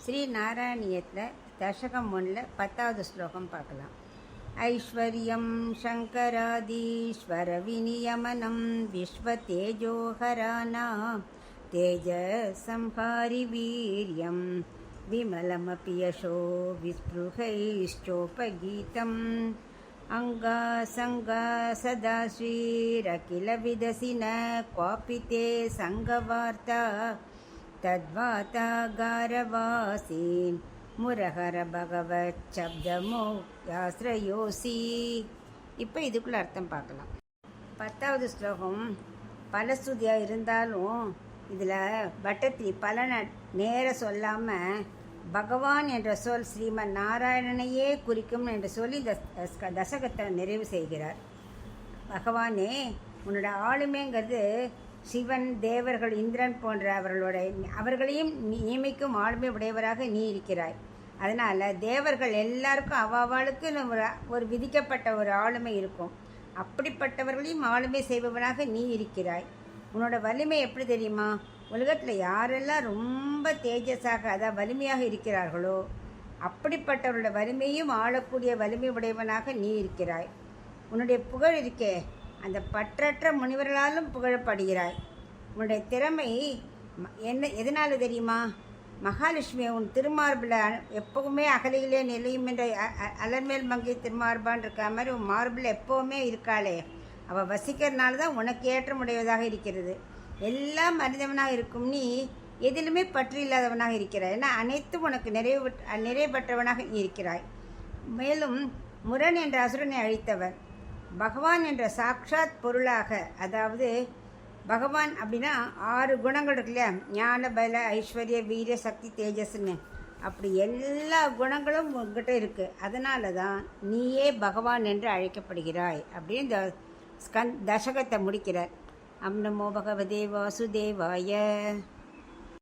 ஸ்ரீ நாராயணியத்தில் தசகம் 1 10வது ஸ்லோகம் பார்க்கலாம். ஐஸ்வர்யம் சங்கராதீஸ்வர விநியமனம் விஸ்வதேஜோஹரானா தேஜ சம்ஹாரி வீரியம் விமலமபி யசோ விஸ்பృஹைஷ்சோபகீதம் அங்கா சங்கா சதா ஸ்ரீரகில விதசின காபிதே சங்கவார்த்தா தத்வாதா காரவாசீன் முரஹர பகவத் சப்தமோயாஸ்ரயோசி. இப்போ இதுக்குள்ள அர்த்தம் பார்க்கலாம். 10வது ஸ்லோகம் பலஸ்துதியாக இருந்தாலும் இதில் பட்டத்திரி பலனை நேர சொல்லாமல் பகவான் என்ற சொல் ஸ்ரீமன் நாராயணனையே குறிக்கும் என்று சொல்லி இந்த தசகத்தை நிறைவு செய்கிறார். பகவானே, உன்னோட ஆளுமைங்கிறது சிவன், தேவர்கள், இந்திரன் போன்ற அவர்களையும் நியமிக்கும் ஆளுமை உடையவராக நீ இருக்கிறாய். அதனால் தேவர்கள் எல்லாருக்கும் அவாவாளுக்கு ஒரு விதிக்கப்பட்ட ஒரு ஆளுமை இருக்கும். அப்படிப்பட்டவர்களையும் ஆளுமை செய்பவனாக நீ இருக்கிறாய். உன்னோட வலிமை எப்படி தெரியுமா? உலகத்தில் யாரெல்லாம் ரொம்ப தேஜஸாக, அதாவது வலிமையாக இருக்கிறார்களோ அப்படிப்பட்டவர்களோட வலிமையும் ஆளக்கூடிய வலிமை உடையவனாக நீ இருக்கிறாய். உன்னுடைய புகழ் இருக்கே, அந்த பற்றற்ற முனிவர்களாலும் புகழப்படுகிறாய். உன்னுடைய திறமை எதனால் தெரியுமா? மகாலட்சுமி உன் திருமார்பில் எப்போவுமே அகலையிலே நிலையும் என்ற அலர்மேல் மங்கை திருமார்பான் இருக்க மாதிரி உன் மார்பில் எப்போவுமே இருக்காளே, அவள் வசிக்கிறதுனால தான் உனக்கு ஏற்றமுடையதாக இருக்கிறது. எல்லாம் அறிந்தவனாக இருக்கும் நீ எதிலுமே பற்று இல்லாதவனாக இருக்கிறாய். ஏன்னா அனைத்தும் உனக்கு நிறைவேற்றவனாக இருக்கிறாய். மேலும் முரண் என்ற அசுரனை அழித்தவர், பகவான் என்ற சாக்ஷாத் பொருளாக, அதாவது பகவான் அப்படின்னா 6 குணங்கள் இருக்கு இல்லையா? ஞான, பல, ஐஸ்வர்ய, வீரிய, சக்தி, தேஜஸ்ன்னு, அப்படி எல்லா குணங்களும் உங்ககிட்ட இருக்குது. அதனால தான் நீயே பகவான் என்று அழைக்கப்படுகிறாய் அப்படின்னு இந்த தசகத்தை முடிக்கிறார். அம் நமோ பகவதே வாசுதேவாய.